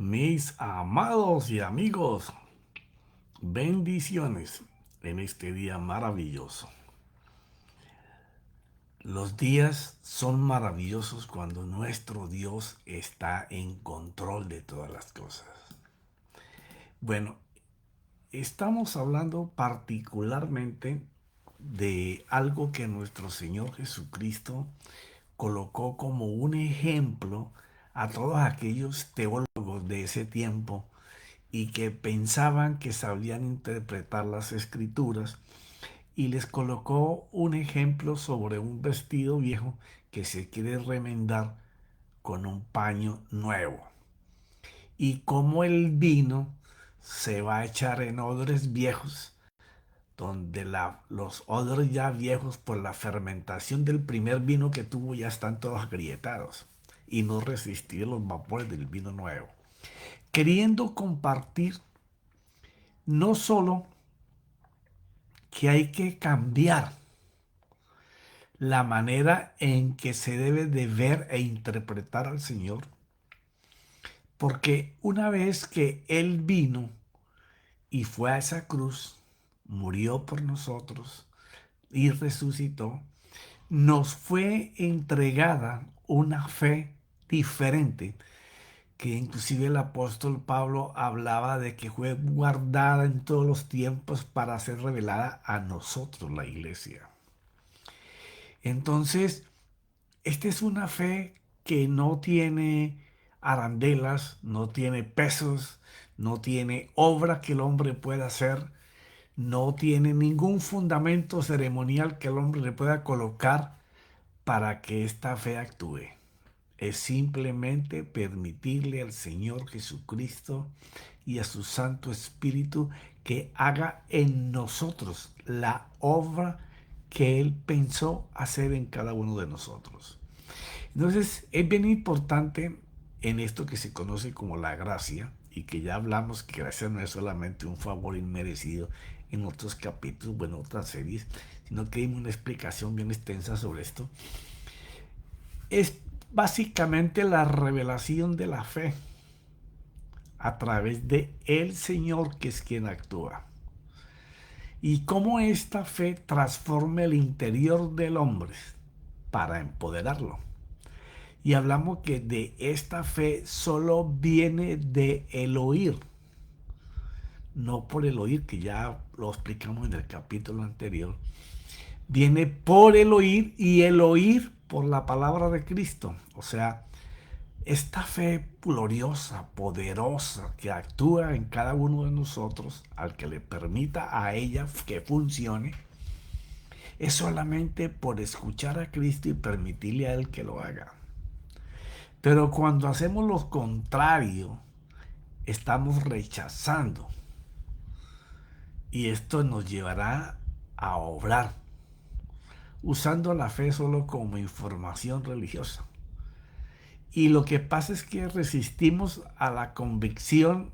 Mis amados y amigos, bendiciones en este día maravilloso. Los días son maravillosos cuando nuestro Dios está en control de todas las cosas. Bueno, estamos hablando particularmente de algo que nuestro Señor Jesucristo colocó como un ejemplo a todos aquellos teólogos de ese tiempo y que pensaban que sabían interpretar las escrituras, y les colocó un ejemplo sobre un vestido viejo que se quiere remendar con un paño nuevo, y cómo el vino se va a echar en odres viejos, donde los odres ya viejos por la fermentación del primer vino que tuvo ya están todos agrietados y no resistir los vapores del vino nuevo, queriendo compartir no solo que hay que cambiar la manera en que se debe de ver e interpretar al Señor, porque una vez que Él vino y fue a esa cruz, murió por nosotros y resucitó, nos fue entregada una fe diferente, que inclusive el apóstol Pablo hablaba de que fue guardada en todos los tiempos para ser revelada a nosotros, la iglesia. Entonces, esta es una fe que no tiene arandelas, no tiene pesos, no tiene obra que el hombre pueda hacer, no tiene ningún fundamento ceremonial que el hombre le pueda colocar para que esta fe actúe. Es simplemente permitirle al Señor Jesucristo y a su Santo Espíritu que haga en nosotros la obra que Él pensó hacer en cada uno de nosotros. Entonces, es bien importante en esto que se conoce como la gracia, y que ya hablamos que gracia no es solamente un favor inmerecido en otros capítulos, bueno, otras series, sino que hay una explicación bien extensa sobre esto. Es básicamente la revelación de la fe a través de el Señor, que es quien actúa, y cómo esta fe transforma el interior del hombre para empoderarlo. Y hablamos que de esta fe solo viene de el oír, no por el oír, que ya lo explicamos en el capítulo anterior. Viene por el oír, y el oír por la palabra de Cristo. O sea, esta fe gloriosa, poderosa, que actúa en cada uno de nosotros, al que le permita a ella que funcione, es solamente por escuchar a Cristo y permitirle a Él que lo haga. Pero cuando hacemos lo contrario, estamos rechazando. Y esto nos llevará a obrar, usando la fe solo como información religiosa. Y lo que pasa es que resistimos a la convicción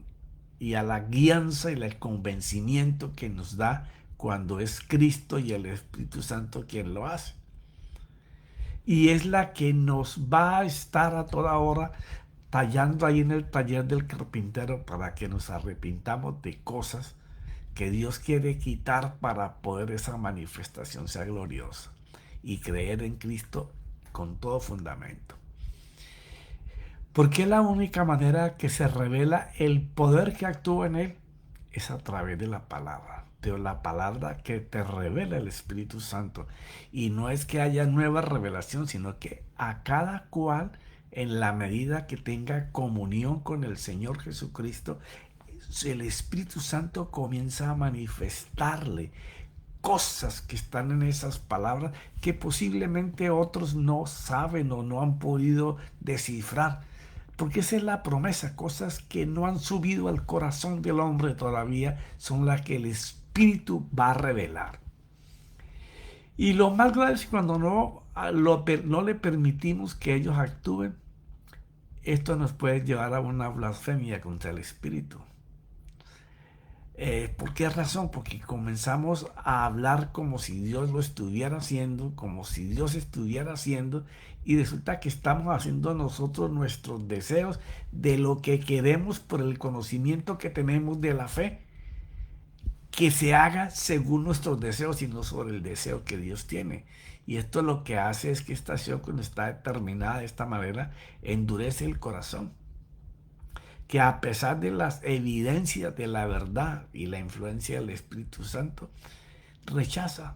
y a la guianza y al convencimiento que nos da cuando es Cristo y el Espíritu Santo quien lo hace. Y es la que nos va a estar a toda hora tallando ahí en el taller del carpintero, para que nos arrepintamos de cosas que Dios quiere quitar para poder esa manifestación sea gloriosa, y creer en Cristo con todo fundamento. Porque la única manera que se revela el poder que actúa en Él es a través de la palabra. Pero la palabra que te revela el Espíritu Santo. Y no es que haya nueva revelación, sino que a cada cual, en la medida que tenga comunión con el Señor Jesucristo, el Espíritu Santo comienza a manifestarle cosas que están en esas palabras que posiblemente otros no saben o no han podido descifrar. Porque esa es la promesa, cosas que no han subido al corazón del hombre todavía, son las que el Espíritu va a revelar. Y lo más grave es cuando no le permitimos que ellos actúen. Esto nos puede llevar a una blasfemia contra el Espíritu. ¿Por qué razón? Porque comenzamos a hablar como si Dios lo estuviera haciendo, como si Dios estuviera haciendo, y resulta que estamos haciendo nosotros nuestros deseos de lo que queremos por el conocimiento que tenemos de la fe, que se haga según nuestros deseos y no sobre el deseo que Dios tiene. Y esto lo que hace es que esta acción, cuando está determinada de esta manera, endurece el corazón, que a pesar de las evidencias de la verdad y la influencia del Espíritu Santo, rechaza,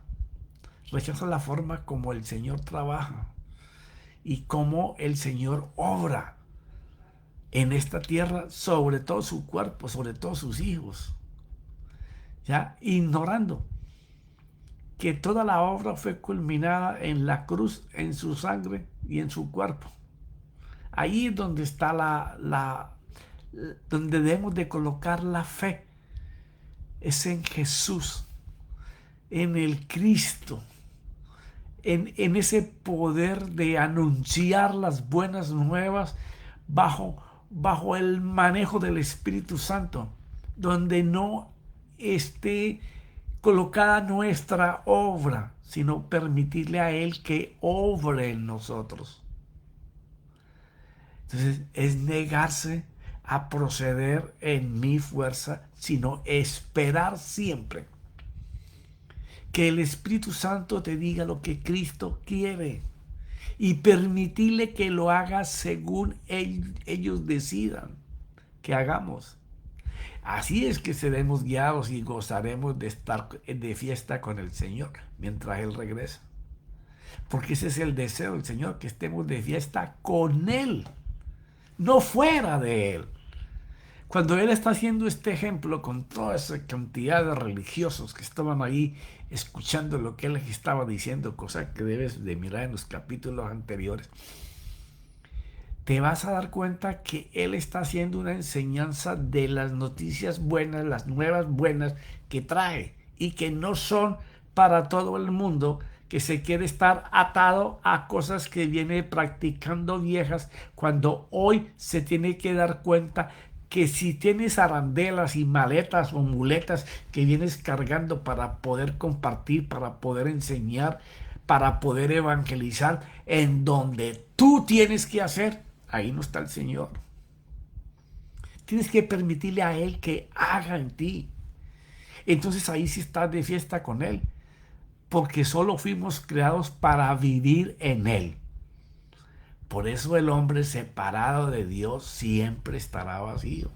rechaza la forma como el Señor trabaja y cómo el Señor obra en esta tierra, sobre todo su cuerpo, sobre todo sus hijos, ya ignorando que toda la obra fue culminada en la cruz, en su sangre y en su cuerpo. Ahí es donde está donde debemos de colocar la fe, es en Jesús, en el Cristo, en ese poder de anunciar las buenas nuevas bajo el manejo del Espíritu Santo, donde no esté colocada nuestra obra, sino permitirle a Él que obre en nosotros. Entonces es negarse a proceder en mi fuerza, sino esperar siempre que el Espíritu Santo te diga lo que Cristo quiere y permitirle que lo haga según ellos decidan que hagamos. Así es que seremos guiados y gozaremos de estar de fiesta con el Señor mientras Él regresa. Porque ese es el deseo del Señor, que estemos de fiesta con Él, no fuera de Él. Cuando Él está haciendo este ejemplo con toda esa cantidad de religiosos que estaban ahí escuchando lo que Él les estaba diciendo, cosa que debes de mirar en los capítulos anteriores, te vas a dar cuenta que Él está haciendo una enseñanza de las noticias buenas, las nuevas buenas que trae y que no son para todo el mundo, que se quiere estar atado a cosas que viene practicando viejas, cuando hoy se tiene que dar cuenta que si tienes arandelas y maletas o muletas que vienes cargando para poder compartir, para poder enseñar, para poder evangelizar, en donde tú tienes que hacer, ahí no está el Señor. Tienes que permitirle a Él que haga en ti. Entonces ahí sí estás de fiesta con Él, porque solo fuimos creados para vivir en Él. Por eso el hombre separado de Dios siempre estará vacío.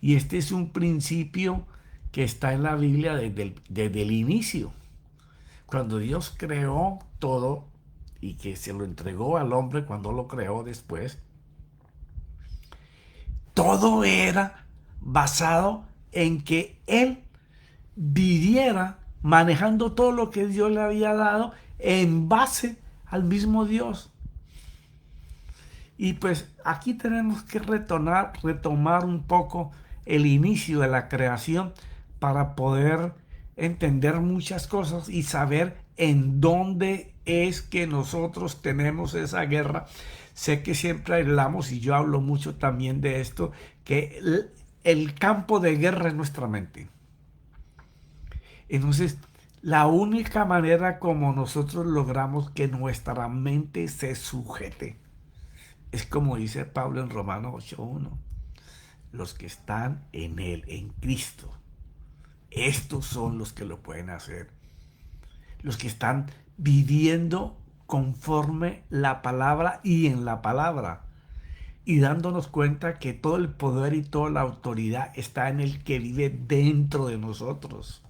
Y este es un principio que está en la Biblia desde el inicio. Cuando Dios creó todo y que se lo entregó al hombre cuando lo creó después, todo era basado en que él viviera manejando todo lo que Dios le había dado en base al mismo Dios. Y pues aquí tenemos que retomar un poco el inicio de la creación para poder entender muchas cosas y saber en dónde es que nosotros tenemos esa guerra. Sé que siempre hablamos, y yo hablo mucho también de esto, que el campo de guerra es nuestra mente. Entonces, la única manera como nosotros logramos que nuestra mente se sujete es como dice Pablo en Romanos 8:1, los que están en Él, en Cristo. Estos son los que lo pueden hacer. Los que están viviendo conforme la palabra y en la palabra. Y dándonos cuenta que todo el poder y toda la autoridad está en el que vive dentro de nosotros.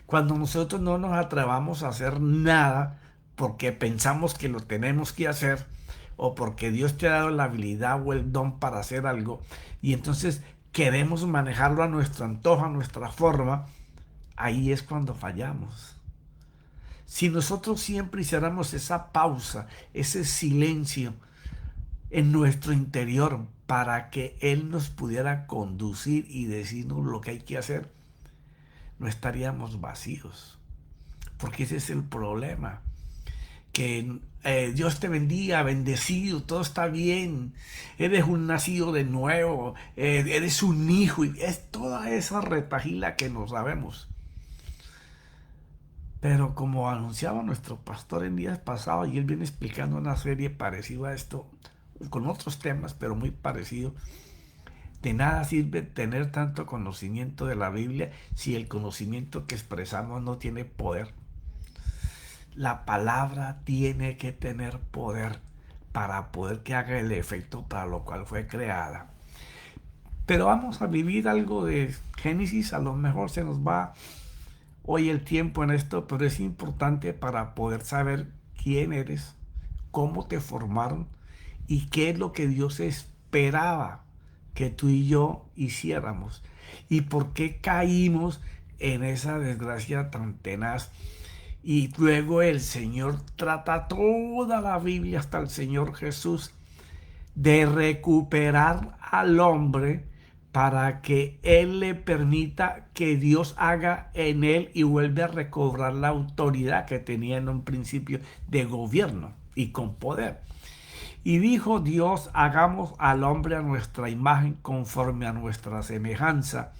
Cuando nosotros no nos atrevamos a hacer nada porque pensamos que lo tenemos que hacer, o porque Dios te ha dado la habilidad o el don para hacer algo, y entonces queremos manejarlo a nuestro antojo, a nuestra forma, ahí es cuando fallamos. Si nosotros siempre hiciéramos esa pausa, ese silencio en nuestro interior para que Él nos pudiera conducir y decirnos lo que hay que hacer, no estaríamos vacíos. Porque ese es el problema, que Dios te bendiga, bendecido, todo está bien, eres un nacido de nuevo, eres un hijo, y es toda esa retahíla que no sabemos. Pero como anunciaba nuestro pastor en días pasados, y él viene explicando una serie parecida a esto, con otros temas, pero muy parecido, de nada sirve tener tanto conocimiento de la Biblia si el conocimiento que expresamos no tiene poder. La palabra tiene que tener poder para poder que haga el efecto para lo cual fue creada. Pero vamos a vivir algo de Génesis, a lo mejor se nos va hoy el tiempo en esto, pero es importante para poder saber quién eres, cómo te formaron y qué es lo que Dios esperaba que tú y yo hiciéramos y por qué caímos en esa desgracia tan tenaz. Y luego el Señor trata toda la Biblia hasta el Señor Jesús de recuperar al hombre para que Él le permita que Dios haga en él y vuelva a recobrar la autoridad que tenía en un principio de gobierno y con poder. Y dijo Dios, hagamos al hombre a nuestra imagen conforme a nuestra semejanza.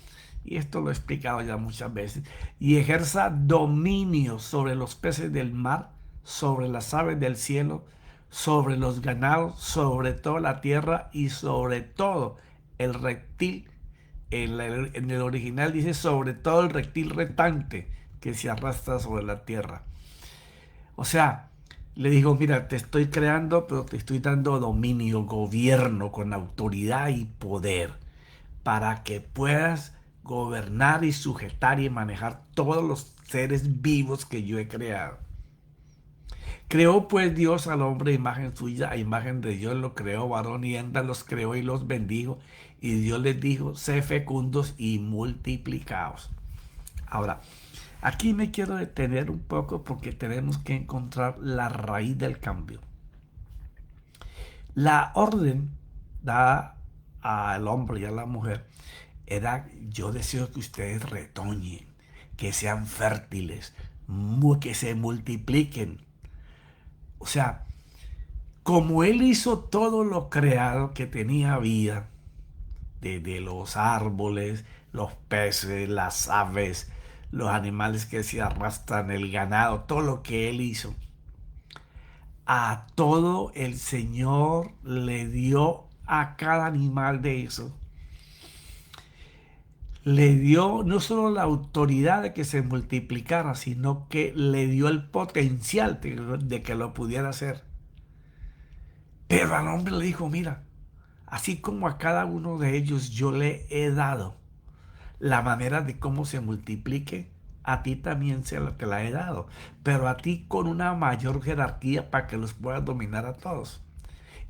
Y esto lo he explicado ya muchas veces. Y ejerza dominio sobre los peces del mar, sobre las aves del cielo, sobre los ganados, sobre toda la tierra y sobre todo el reptil. En el original dice sobre todo el reptil retante que se arrastra sobre la tierra. O sea, le digo, mira, te estoy creando, pero te estoy dando dominio, gobierno con autoridad y poder para que puedas gobernar y sujetar y manejar todos los seres vivos que yo he creado. Creó pues Dios al hombre a imagen suya, a imagen de Dios lo creó, varón y hembra los creó y los bendijo. Y Dios les dijo, sé fecundos y multiplicaos. Ahora, aquí me quiero detener un poco porque tenemos que encontrar la raíz del cambio. La orden dada al hombre y a la mujer era, yo deseo que ustedes retoñen, que sean fértiles, que se multipliquen. O sea, como él hizo todo lo creado que tenía vida, desde los árboles, los peces, las aves, los animales que se arrastran, el ganado, todo lo que él hizo. A todo el Señor le dio a cada animal de eso. Le dio no solo la autoridad de que se multiplicara, sino que le dio el potencial de que lo pudiera hacer. Pero al hombre le dijo, mira, así como a cada uno de ellos yo le he dado la manera de cómo se multiplique, a ti también te la he dado, pero a ti con una mayor jerarquía para que los puedas dominar a todos.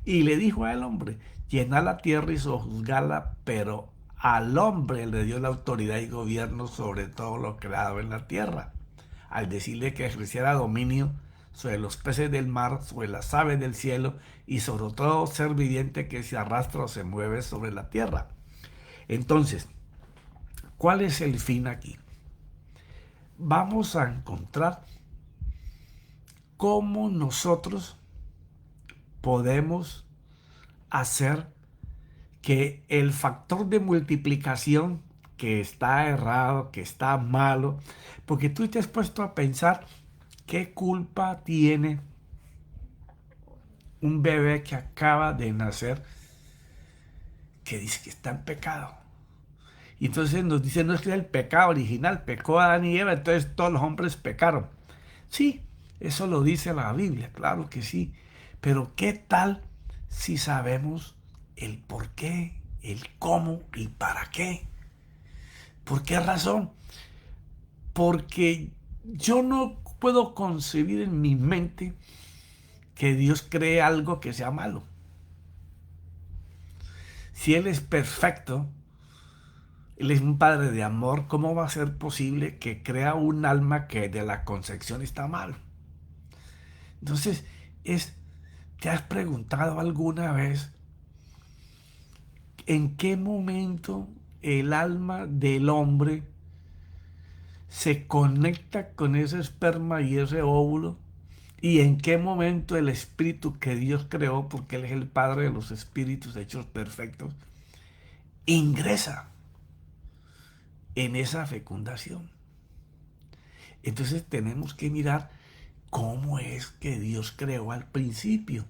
Y le dijo al hombre, llena la tierra y sojuzgala, pero al hombre le dio la autoridad y gobierno sobre todo lo creado en la tierra, al decirle que ejerciera dominio sobre los peces del mar, sobre las aves del cielo y sobre todo ser viviente que se arrastra o se mueve sobre la tierra. Entonces, ¿cuál es el fin aquí? Vamos a encontrar cómo nosotros podemos hacer que el factor de multiplicación que está errado, que está malo, porque tú te has puesto a pensar qué culpa tiene un bebé que acaba de nacer que dice que está en pecado. Y entonces nos dice, no es que es el pecado original, pecó Adán y Eva, entonces todos los hombres pecaron. Sí, eso lo dice la Biblia, claro que sí. Pero ¿qué tal si sabemos el por qué, el cómo y para qué? ¿Por qué razón? Porque yo no puedo concebir en mi mente que Dios cree algo que sea malo. Si Él es perfecto, Él es un padre de amor, ¿cómo va a ser posible que crea un alma que de la concepción está mal? Entonces, ¿te has preguntado alguna vez en qué momento el alma del hombre se conecta con ese esperma y ese óvulo ¿Y en qué momento el espíritu que Dios creó, porque Él es el Padre de los espíritus hechos perfectos, ingresa en esa fecundación? Entonces tenemos que mirar cómo es que Dios creó al principio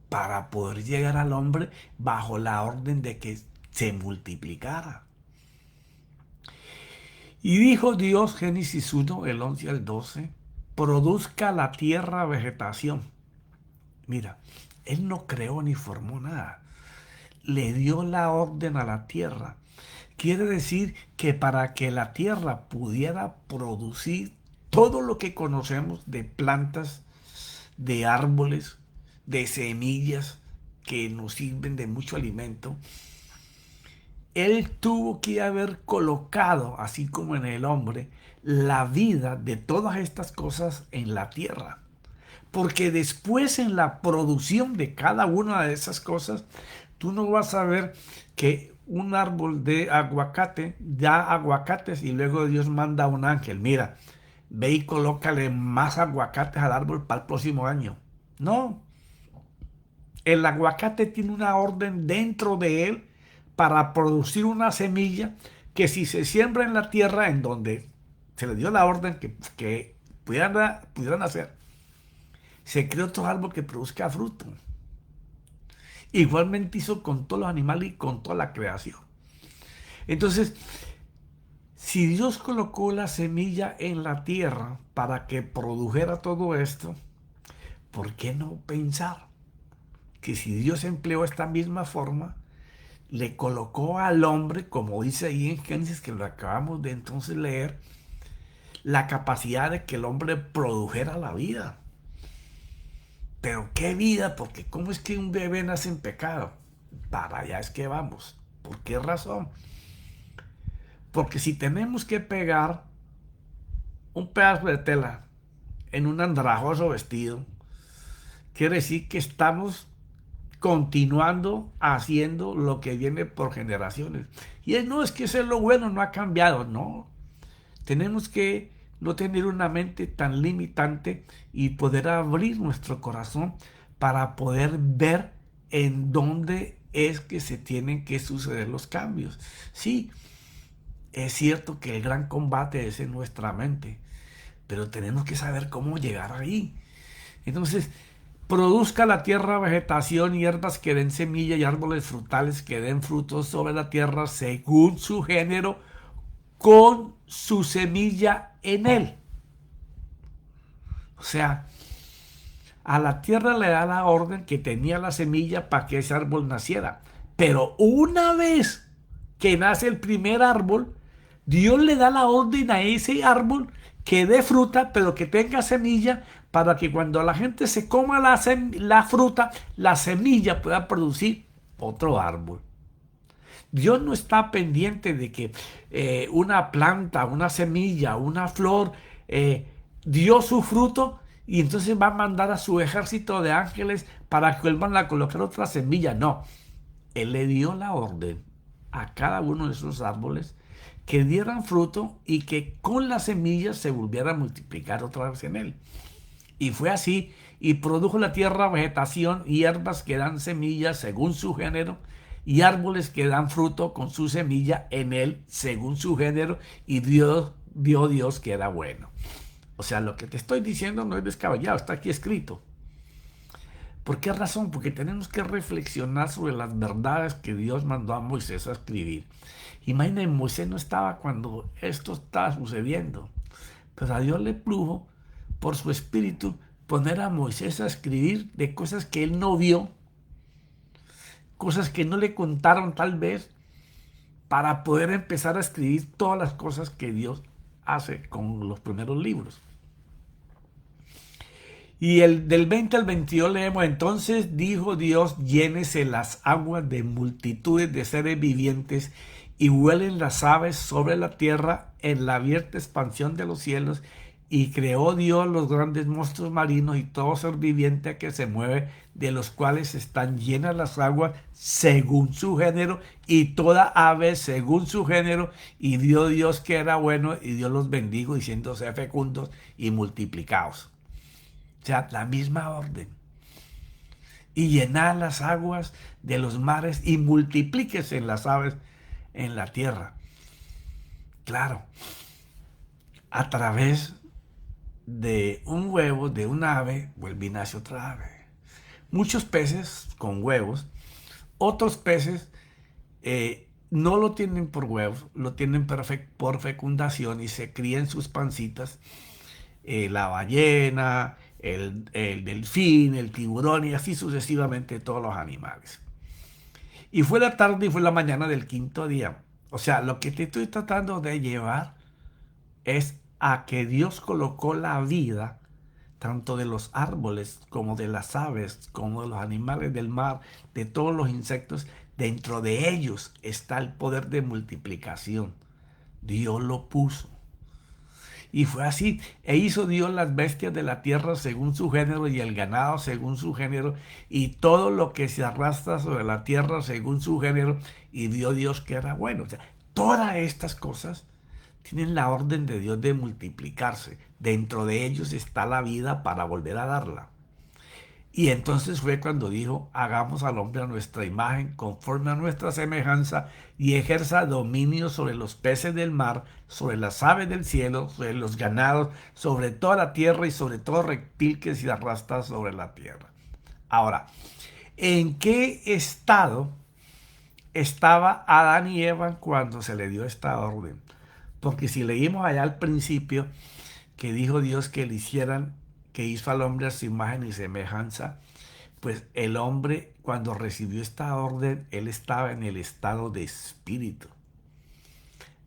para poder llegar al hombre bajo la orden de que se multiplicara. Y dijo Dios, Génesis 1, el 11 al 12, produzca la tierra vegetación. Mira, Él no creó ni formó nada. Le dio la orden a la tierra. Quiere decir que para que la tierra pudiera producir todo lo que conocemos de plantas, de árboles, de semillas que nos sirven de mucho alimento, Él tuvo que haber colocado, así como en el hombre, la vida de todas estas cosas en la tierra. Porque después en la producción de cada una de esas cosas, tú no vas a ver que un árbol de aguacate da aguacates y luego Dios manda a un ángel, mira, ve y colócale más aguacates al árbol para el próximo año. No, el aguacate tiene una orden dentro de él para producir una semilla que si se siembra en la tierra en donde se le dio la orden que pudieran hacer, se creó otro árbol que produzca fruto. Igualmente hizo con todos los animales y con toda la creación. Entonces, si Dios colocó la semilla en la tierra para que produjera todo esto, ¿por qué no pensar que si Dios empleó esta misma forma, le colocó al hombre, como dice ahí en Génesis, que lo acabamos de entonces leer, la capacidad de que el hombre produjera la vida? Pero qué vida, porque ¿cómo es que un bebé nace en pecado? Para allá es que vamos. ¿Por qué razón? Porque si tenemos que pegar un pedazo de tela en un andrajoso vestido, quiere decir que estamos continuando haciendo lo que viene por generaciones. Y no es que eso es lo bueno, no ha cambiado, no. Tenemos que no tener una mente tan limitante y poder abrir nuestro corazón para poder ver en dónde es que se tienen que suceder los cambios. Sí, es cierto que el gran combate es en nuestra mente, pero tenemos que saber cómo llegar ahí. Entonces, produzca la tierra vegetación, hierbas que den semilla y árboles frutales que den frutos sobre la tierra según su género, con su semilla en él. O sea, a la tierra le da la orden que tenía la semilla para que ese árbol naciera. Pero una vez que nace el primer árbol, Dios le da la orden a ese árbol que dé fruta, pero que tenga semilla, para que cuando la gente se coma la fruta, la semilla pueda producir otro árbol. Dios no está pendiente de que una planta, una semilla, una flor dio su fruto y entonces va a mandar a su ejército de ángeles para que vuelvan a colocar otra semilla. No, Él le dio la orden a cada uno de esos árboles que dieran fruto y que con las semillas se volviera a multiplicar otra vez en él. Y fue así, y produjo la tierra vegetación, hierbas que dan semillas según su género, y árboles que dan fruto con su semilla en él según su género, y vio Dios que era bueno. O sea, lo que te estoy diciendo no es descabellado, está aquí escrito. ¿Por qué razón? Porque tenemos que reflexionar sobre las verdades que Dios mandó a Moisés a escribir. Imagínense, Moisés no estaba cuando esto estaba sucediendo, pero a Dios le plugo por su espíritu poner a Moisés a escribir de cosas que él no vio, cosas que no le contaron tal vez, para poder empezar a escribir todas las cosas que Dios hace con los primeros libros. Y del 20 al 22 leemos: entonces dijo Dios, llénese las aguas de multitudes de seres vivientes y vuelen las aves sobre la tierra en la abierta expansión de los cielos. Y creó Dios los grandes monstruos marinos y todo ser viviente que se mueve, de los cuales están llenas las aguas según su género, y toda ave según su género. Y vio Dios que era bueno, y Dios los bendijo, diciendo: sed fecundos y multiplicaos. O sea, la misma orden. Y llenad las aguas de los mares y multiplíquese en las aves en la tierra. Claro, a través de un huevo de un ave, vuelve y nace otra ave. Muchos peces con huevos, otros peces no lo tienen por huevos, lo tienen por fecundación y se crían sus pancitas. La ballena, el delfín, el tiburón y así sucesivamente todos los animales. Y fue la tarde y fue la mañana del quinto día. O sea, lo que te estoy tratando de llevar es a que Dios colocó la vida tanto de los árboles como de las aves, como de los animales del mar, de todos los insectos. Dentro de ellos está el poder de multiplicación. Dios lo puso. Y fue así. E hizo Dios las bestias de la tierra según su género y el ganado según su género y todo lo que se arrastra sobre la tierra según su género. Y vio Dios que era bueno. O sea, todas estas cosas tienen la orden de Dios de multiplicarse. Dentro de ellos está la vida para volver a darla. Y entonces fue cuando dijo, hagamos al hombre a nuestra imagen, conforme a nuestra semejanza, y ejerza dominio sobre los peces del mar, sobre las aves del cielo, sobre los ganados, sobre toda la tierra y sobre todo reptil que se arrastra sobre la tierra. Ahora, ¿en qué estado estaba Adán y Eva cuando se le dio esta orden? Porque si leímos allá al principio que dijo Dios que le hicieran, que hizo al hombre a su imagen y semejanza, pues el hombre cuando recibió esta orden, él estaba en el estado de espíritu,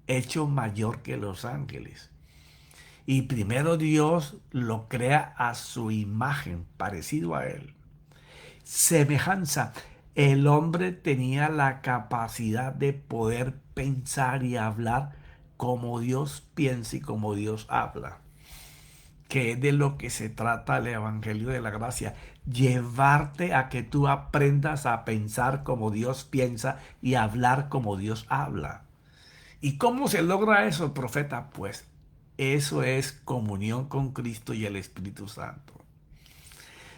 hecho mayor que los ángeles. Y primero Dios lo crea a su imagen, parecido a él. Semejanza. El hombre tenía la capacidad de poder pensar y hablar como Dios piensa y como Dios habla, que es de lo que se trata el Evangelio de la Gracia, llevarte a que tú aprendas a pensar como Dios piensa y hablar como Dios habla. ¿Y cómo se logra eso, profeta? Pues eso es comunión con Cristo y el Espíritu Santo.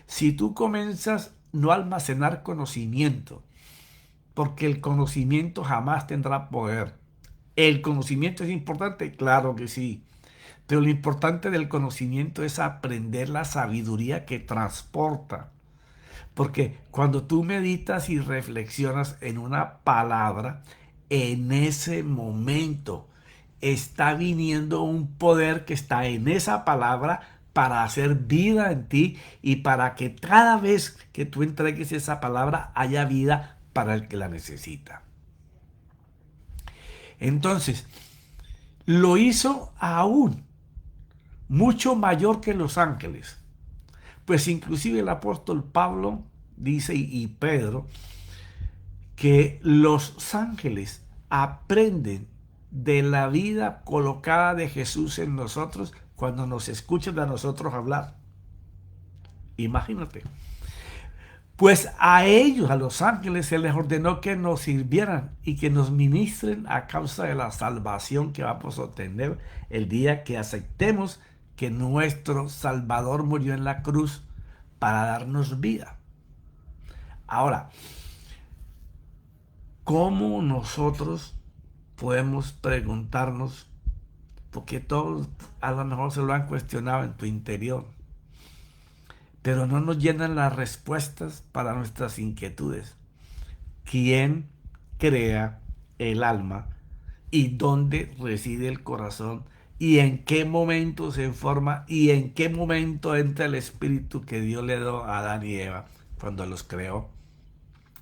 Si tú comienzas no a almacenar conocimiento, porque el conocimiento jamás tendrá poder. ¿El conocimiento es importante? Claro que sí. Pero lo importante del conocimiento es aprender la sabiduría que transporta. Porque cuando tú meditas y reflexionas en una palabra, en ese momento está viniendo un poder que está en esa palabra para hacer vida en ti y para que cada vez que tú entregues esa palabra haya vida para el que la necesita. Entonces, lo hizo aún mucho mayor que los ángeles. Pues inclusive el apóstol Pablo dice y Pedro que los ángeles aprenden de la vida colocada de Jesús en nosotros cuando nos escuchan a nosotros hablar. Imagínate. Pues a ellos, a los ángeles, se les ordenó que nos sirvieran y que nos ministren a causa de la salvación que vamos a obtener el día que aceptemos que nuestro Salvador murió en la cruz para darnos vida. Ahora, ¿cómo nosotros podemos preguntarnos, porque todos a lo mejor se lo han cuestionado en tu interior, pero no nos llenan las respuestas para nuestras inquietudes? ¿Quién crea el alma y dónde reside el corazón y en qué momento se forma y en qué momento entra el espíritu que Dios le dio a Adán y Eva cuando los creó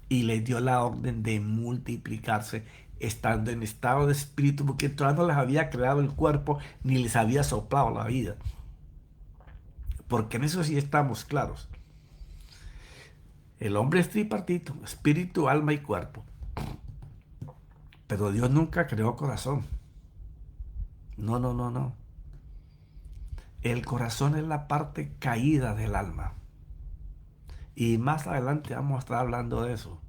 y les dio la orden de multiplicarse estando en estado de espíritu, porque todavía no les había creado el cuerpo ni les había soplado la vida? Porque en eso sí estamos claros. El hombre es tripartito, espíritu, alma y cuerpo. Pero Dios nunca creó corazón. No, no, no, no. El corazón es la parte caída del alma. Y más adelante vamos a estar hablando de eso.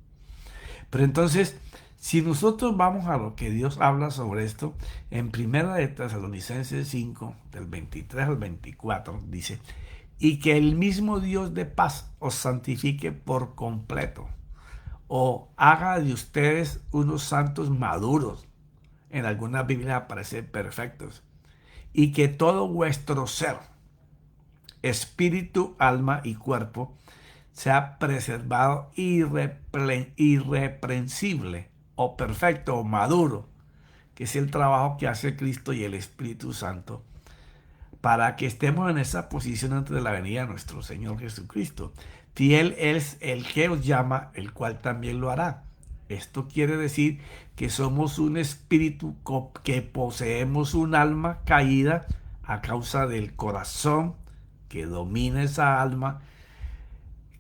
Pero entonces, si nosotros vamos a lo que Dios habla sobre esto, en 1 de Tesalonicenses 5, del 23 al 24, dice: y que el mismo Dios de paz os santifique por completo, o haga de ustedes unos santos maduros. En algunas Biblias aparece perfectos. Y que todo vuestro ser, espíritu, alma y cuerpo, sea preservado irreprensible o perfecto o maduro, que es el trabajo que hace Cristo y el Espíritu Santo, para que estemos en esa posición antes de la venida de nuestro Señor Jesucristo. Fiel es el que os llama, el cual también lo hará. Esto quiere decir que somos un espíritu que poseemos un alma caída a causa del corazón que domina esa alma,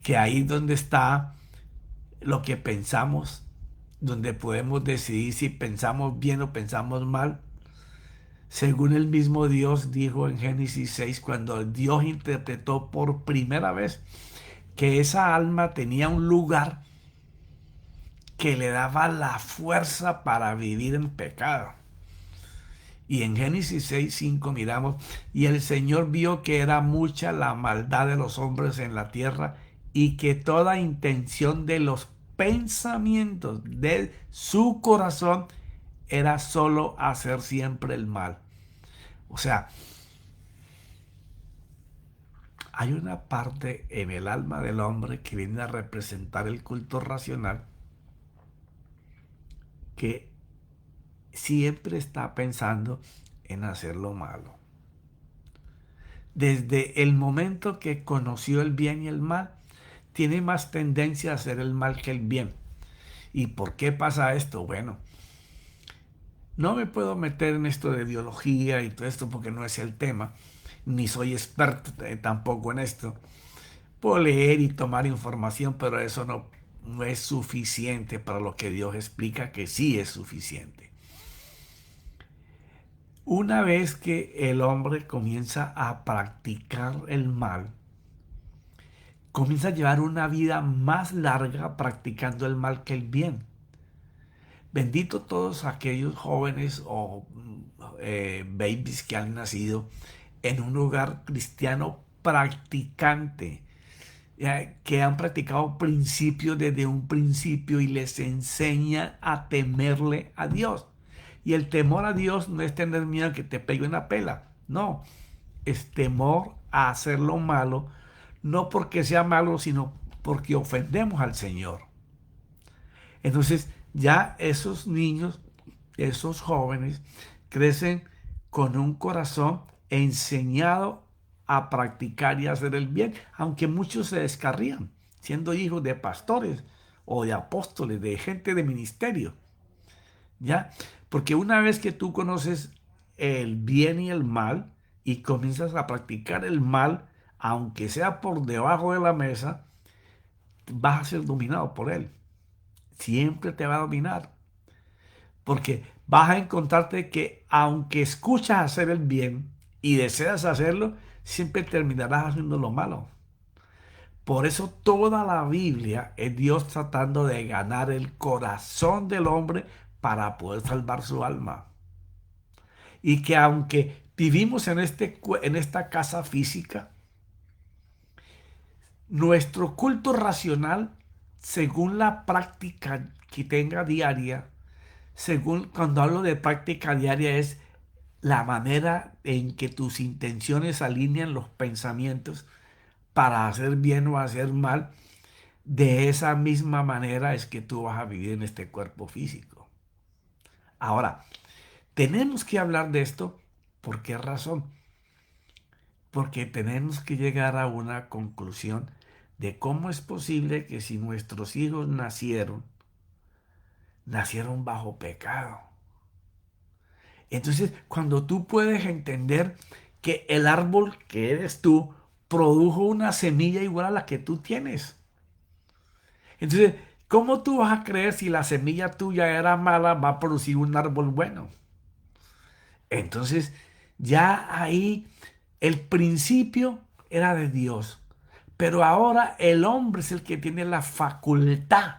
que ahí es donde está lo que pensamos, donde podemos decidir si pensamos bien o pensamos mal. Según el mismo Dios dijo en Génesis 6, cuando Dios interpretó por primera vez que esa alma tenía un lugar que le daba la fuerza para vivir en pecado. Y en Génesis 6:5 miramos, y el Señor vio que era mucha la maldad de los hombres en la tierra y que toda intención de los pensamientos de su corazón era solo hacer siempre el mal. O sea, hay una parte en el alma del hombre que viene a representar el culto racional que siempre está pensando en hacer lo malo. Desde el momento que conoció el bien y el mal, tiene más tendencia a hacer el mal que el bien. ¿Y por qué pasa esto? Bueno, no me puedo meter en esto de biología y todo esto porque no es el tema, ni soy experto tampoco en esto. Puedo leer y tomar información, pero eso no es suficiente para lo que Dios explica que sí es suficiente. Una vez que el hombre comienza a practicar el mal, comienza a llevar una vida más larga practicando el mal que el bien. Bendito todos aquellos jóvenes o babies que han nacido en un hogar cristiano practicante, que han practicado principios desde un principio y les enseña a temerle a Dios. Y el temor a Dios no es tener miedo a que te pegue una pela, no, es temor a hacer lo malo, no porque sea malo, sino porque ofendemos al Señor. Entonces, ya esos niños, esos jóvenes, crecen con un corazón enseñado a practicar y hacer el bien, aunque muchos se descarrían, siendo hijos de pastores o de apóstoles, de gente de ministerio, ¿ya? Porque una vez que tú conoces el bien y el mal y comienzas a practicar el mal, aunque sea por debajo de la mesa, vas a ser dominado por él. Siempre te va a dominar. Porque vas a encontrarte que aunque escuchas hacer el bien y deseas hacerlo, siempre terminarás haciendo lo malo. Por eso toda la Biblia es Dios tratando de ganar el corazón del hombre para poder salvar su alma. Y que aunque vivimos en esta casa física, nuestro culto racional, según la práctica que tenga diaria, según cuando hablo de práctica diaria, es la manera en que tus intenciones alinean los pensamientos para hacer bien o hacer mal. De esa misma manera es que tú vas a vivir en este cuerpo físico. Ahora, tenemos que hablar de esto. ¿Por qué razón? Porque tenemos que llegar a una conclusión de cómo es posible que si nuestros hijos nacieron bajo pecado. Entonces, cuando tú puedes entender que el árbol que eres tú produjo una semilla igual a la que tú tienes. Entonces, ¿cómo tú vas a creer si la semilla tuya era mala, va a producir un árbol bueno? Entonces, ya ahí el principio era de Dios. Pero ahora el hombre es el que tiene la facultad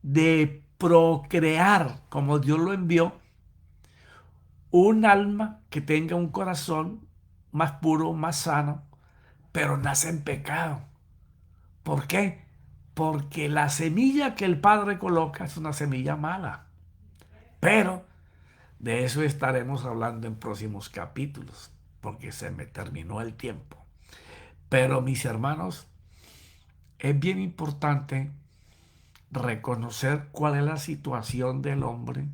de procrear, como Dios lo envió, un alma que tenga un corazón más puro, más sano, pero nace en pecado. ¿Por qué? Porque la semilla que el Padre coloca es una semilla mala. Pero de eso estaremos hablando en próximos capítulos, porque se me terminó el tiempo. Pero mis hermanos, es bien importante reconocer cuál es la situación del hombre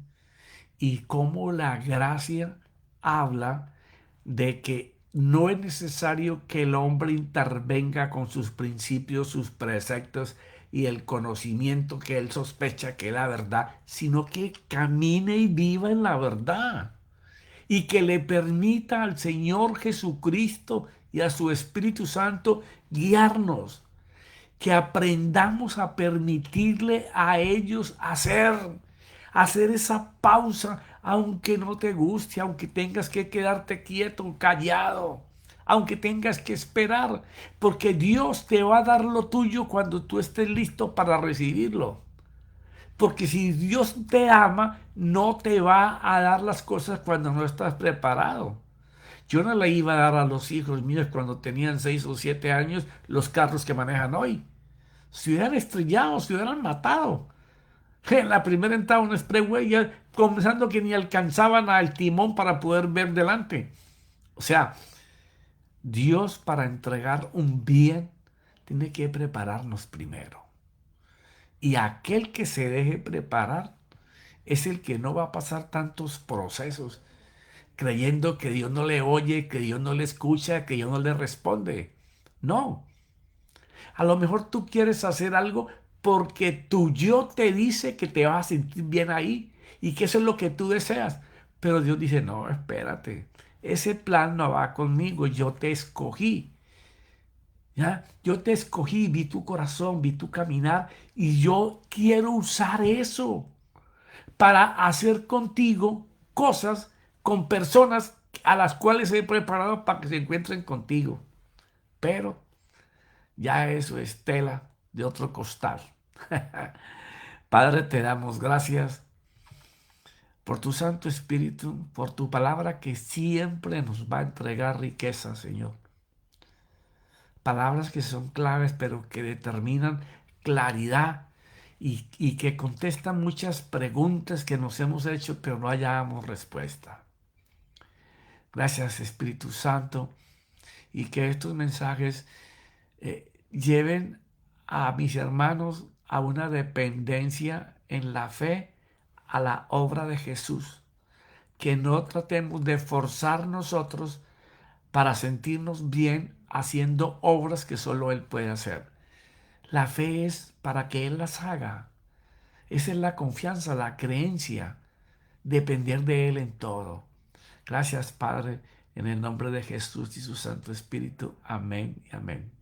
y cómo la gracia habla de que no es necesario que el hombre intervenga con sus principios, sus preceptos y el conocimiento que él sospecha que es la verdad, sino que camine y viva en la verdad y que le permita al Señor Jesucristo y a su Espíritu Santo guiarnos, que aprendamos a permitirle a ellos hacer esa pausa, aunque no te guste, aunque tengas que quedarte quieto, callado, aunque tengas que esperar, porque Dios te va a dar lo tuyo cuando tú estés listo para recibirlo. Porque si Dios te ama, no te va a dar las cosas cuando no estás preparado. Yo no le iba a dar a los hijos míos cuando tenían 6 o 7 años los carros que manejan hoy. Se hubieran estrellado, se hubieran matado. En la primera entrada un expressway ya comenzando que ni alcanzaban al timón para poder ver delante. O sea, Dios para entregar un bien tiene que prepararnos primero. Y aquel que se deje preparar es el que no va a pasar tantos procesos creyendo que Dios no le oye, que Dios no le escucha, que Dios no le responde. No, a lo mejor tú quieres hacer algo porque tu yo te dice que te vas a sentir bien ahí y que eso es lo que tú deseas. Pero Dios dice, no, espérate, ese plan no va conmigo, yo te escogí. ¿Ya? Yo te escogí, vi tu corazón, vi tu caminar y yo quiero usar eso para hacer contigo cosas con personas a las cuales he preparado para que se encuentren contigo. Pero ya eso es tela de otro costal. Padre, te damos gracias por tu Santo Espíritu, por tu palabra que siempre nos va a entregar riqueza, Señor. Palabras que son claves, pero que determinan claridad y que contestan muchas preguntas que nos hemos hecho, pero no hallamos respuesta. Gracias, Espíritu Santo, y que estos mensajes lleven a mis hermanos a una dependencia en la fe a la obra de Jesús. Que no tratemos de forzar nosotros para sentirnos bien haciendo obras que solo Él puede hacer. La fe es para que Él las haga. Esa es la confianza, la creencia, depender de Él en todo. Gracias, Padre, en el nombre de Jesús y su Santo Espíritu. Amén y amén.